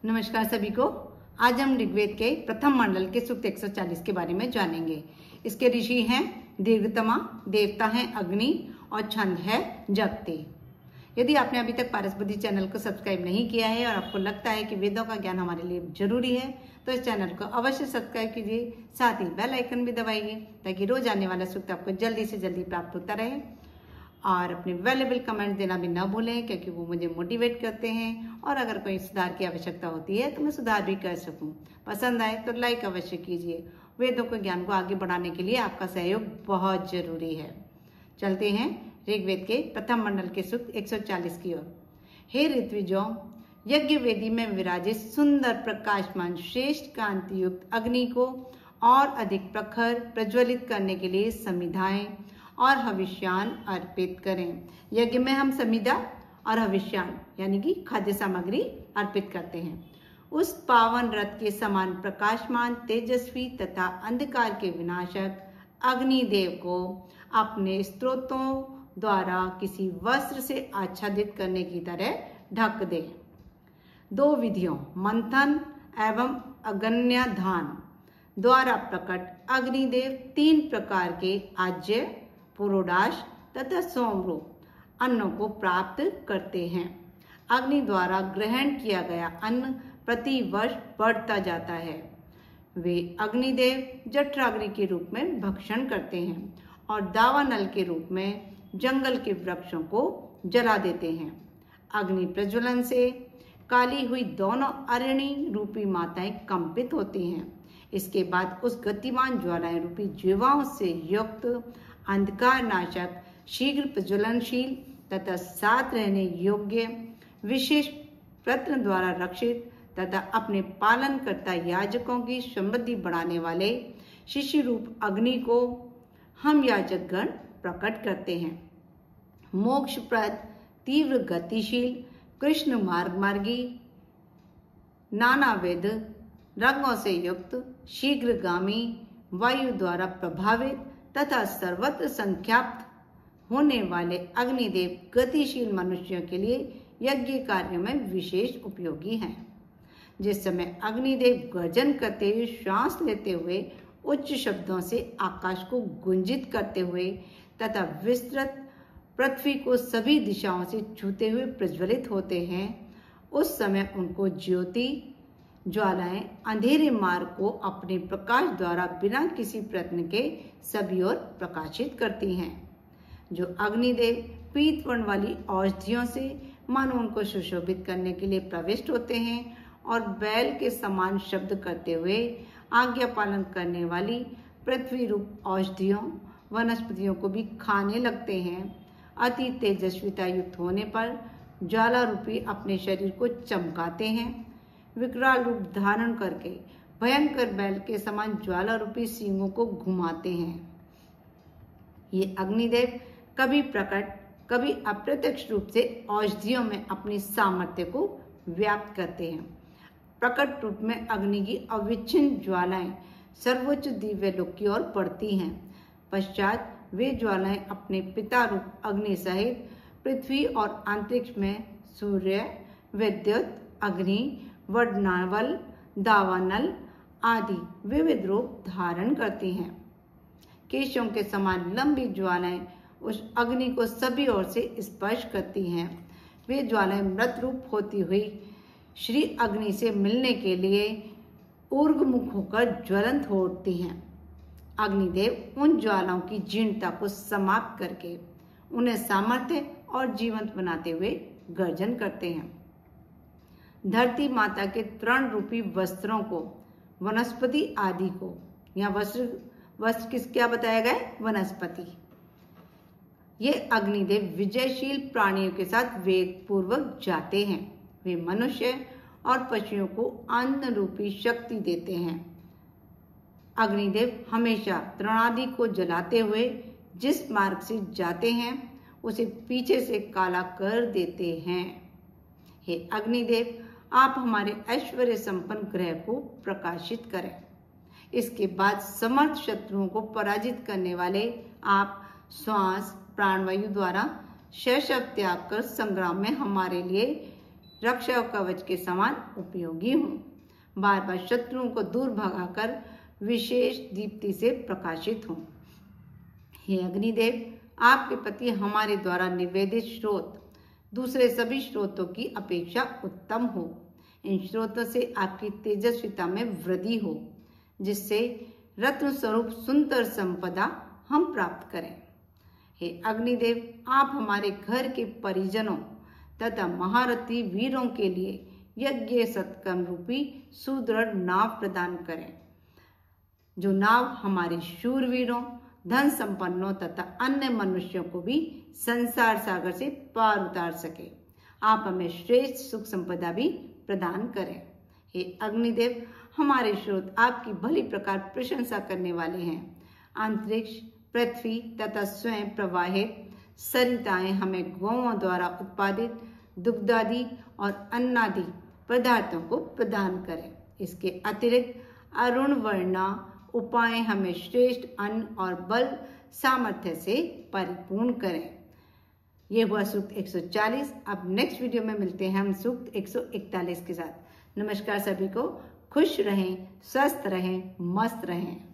नमस्कार सभी को। आज हम ऋग्वेद के प्रथम मंडल के सूक्त 140 के बारे में जानेंगे। इसके ऋषि हैं दीर्घतमा, देवता हैं अग्नि और छंद है जगते। यदि आपने अभी तक पारसपति चैनल को सब्सक्राइब नहीं किया है और आपको लगता है कि वेदों का ज्ञान हमारे लिए जरूरी है तो इस चैनल को अवश्य सब्सक्राइब कीजिए, साथ ही बेल आइकन भी दबाइए ताकि रोज आने वाला सूक्त आपको जल्दी से जल्दी प्राप्त होता रहे। और अपने वैल्यूएबल कमेंट देना भी ना भूलें क्योंकि वो मुझे मोटिवेट करते हैं और अगर कोई सुधार की आवश्यकता होती है तो मैं सुधार भी कर सकूं। पसंद आए तो लाइक अवश्य कीजिए। वेदों के ज्ञान को आगे बढ़ाने के लिए आपका सहयोग बहुत जरूरी है। चलते हैं ऋग्वेद के प्रथम मंडल के सूक्त 140 की ओर। हे ऋत्विजों, यज्ञ वेदी में विराजित सुंदर प्रकाशमान श्रेष्ठ कांति युक्त अग्नि को और अधिक प्रखर प्रज्वलित करने के लिए समिधाएं और हविष्यान अर्पित करें। यज्ञ में हम समिधा और हविष्यान यानी कि खाद्य सामग्री अर्पित करते हैं। उस पावन रथ के समान प्रकाशमान, तेजस्वी तथा अंधकार के विनाशक अग्निदेव को अपने स्त्रोतों द्वारा किसी वस्त्र से आच्छादित करने की तरह ढक दे। दो विधियों मंथन एवं अग्न्याधान द्वारा प्रकट अग्निदेव 3 प्रकार के आज्य, पुरोडाश तथा सोमरूप अन्नों को प्राप्त करते हैं। अग्नि द्वारा ग्रहण किया गया अन्न प्रति वर्ष बढ़ता जाता है। वे अग्निदेव जठराग्नि के रूप में भक्षण करते हैं और दावानल के रूप में जंगल के वृक्षों को जला देते हैं। अग्नि प्रज्वलन से काली हुई दोनों अरणी रूपी माताएं कंपित होती हैं। इसके बाद उस गतिमान ज्वालाएं रूपी जीवाओं से युक्त अंधकार नाशक, शीघ्र प्रज्वलनशील तथा साथ रहने योग्य, विशेष प्रयत्न द्वारा रक्षित तथा अपने पालनकर्ता याजकों की समृद्धि बढ़ाने वाले शिशि रूप अग्नि को हम याजक गण प्रकट करते हैं। मोक्षप्रद, तीव्र गतिशील, कृष्ण मार्गी, नानाविध रंगों से युक्त, शीघ्रगामी, वायु द्वारा प्रभावित तथा सर्वत्र संख्याप्त होने वाले अग्निदेव गतिशील मनुष्यों के लिए यज्ञ कार्यों में विशेष उपयोगी हैं। जिस समय अग्निदेव गर्जन करते हुए, श्वास लेते हुए, उच्च शब्दों से आकाश को गुंजित करते हुए तथा विस्तृत पृथ्वी को सभी दिशाओं से छूते हुए प्रज्वलित होते हैं, उस समय उनको ज्योति ज्वालाएं अंधेरे मार्ग को अपने प्रकाश द्वारा बिना किसी प्रयत्न के सभी ओर प्रकाशित करती हैं। जो अग्निदेव पीत वर्ण वाली औषधियों से मानो उनको सुशोभित करने के लिए प्रविष्ट होते हैं और बैल के समान शब्द करते हुए आज्ञा पालन करने वाली पृथ्वी रूप औषधियों वनस्पतियों को भी खाने लगते हैं। अति तेजस्विता युक्त होने पर ज्वाला रूपी अपने शरीर को चमकाते हैं। विकराल रूप धारण करके भयंकर बैल के समान ज्वाला रूपी सींगों को घुमाते हैं। ये अग्निदेव कभी प्रकट कभी अप्रत्यक्ष रूप से औषधियों में अपनी सामर्थ्य को व्याप्त करते हैं। प्रकट रूप में अग्नि की अविच्छिन्न ज्वालाएं सर्वोच्च दिव्य लोक की ओर बढ़ती हैं। पश्चात वे ज्वालाएं अपने पिता रूप अग्नि सहित पृथ्वी और अंतरिक्ष में सूर्य, विद्युत, अग्नि, वर्णनल, दावानल आदि विविध रूप धारण करती हैं। केशों के समान लंबी ज्वालाएं उस अग्नि को सभी ओर से स्पर्श करती हैं। वे ज्वालाएं मृत रूप होती हुई श्री अग्नि से मिलने के लिए ऊर्ध्वमुख होकर ज्वलंत हो उठती हैं। अग्निदेव उन ज्वालाओं की जीर्णता को समाप्त करके उन्हें सामर्थ्य और जीवंत बनाते हुए गर्जन करते हैं। धरती माता के तृण रूपी वस्त्रों को, वनस्पति आदि को, यहाँ वस्त्र किस क्या बताया गया है? वनस्पति। ये अग्निदेव विजयशील प्राणियों के साथ वेग पूर्वक जाते हैं। वे मनुष्य और पशुओं को अन्न रूपी शक्ति देते हैं। अग्निदेव हमेशा तृणादि को जलाते हुए जिस मार्ग से जाते हैं उसे पीछे से काला कर देते हैं। हे अग्निदेव, आप हमारे ऐश्वर्य संपन्न ग्रह को प्रकाशित करें। इसके बाद समर्थ शत्रुओं को पराजित करने वाले आप श्वास प्राणवायु द्वारा शैशव त्याग कर संग्राम में हमारे लिए रक्षा कवच के समान उपयोगी हों। बार बार शत्रुओं को दूर भगाकर विशेष दीप्ति से प्रकाशित हों। हे अग्निदेव, आपके प्रति हमारे द्वारा निवेदित स्रोत दूसरे सभी स्रोतों की अपेक्षा उत्तम हो। इन स्रोतों से आपकी तेजस्विता में वृद्धि हो, जिससे रत्न स्वरूप सुंदर संपदा हम प्राप्त करें। हे अग्निदेव, आप हमारे घर के परिजनों तथा महारथी वीरों के लिए यज्ञ सत्कर्म रूपी सुदृढ़ नाव प्रदान करें, जो नाव हमारे शूरवीरों, धन संपन्नों तथा अन्य मनुष्यों को भी संसार सागर से पार उतार सके। आप हमें श्रेष्ठ सुख संपदा भी प्रदान करें। हे अग्निदेव, हमारे स्रोत आपकी भली प्रकार प्रशंसा करने वाले हैं। अंतरिक्ष, पृथ्वी तथा स्वयं प्रवाहित सरिताएं हमें गौओं द्वारा उत्पादित दुग्धादि और अन्नादि पदार्थों को प्रदान करें। इसके अतिरिक्त अरुण वर्णा उपाय हमें श्रेष्ठ अन्न और बल सामर्थ्य से परिपूर्ण करें। ये हुआ सूक्त 140। अब नेक्स्ट वीडियो में मिलते हैं हम सूक्त 141 के साथ। नमस्कार सभी को, खुश रहें, स्वस्थ रहें, मस्त रहें।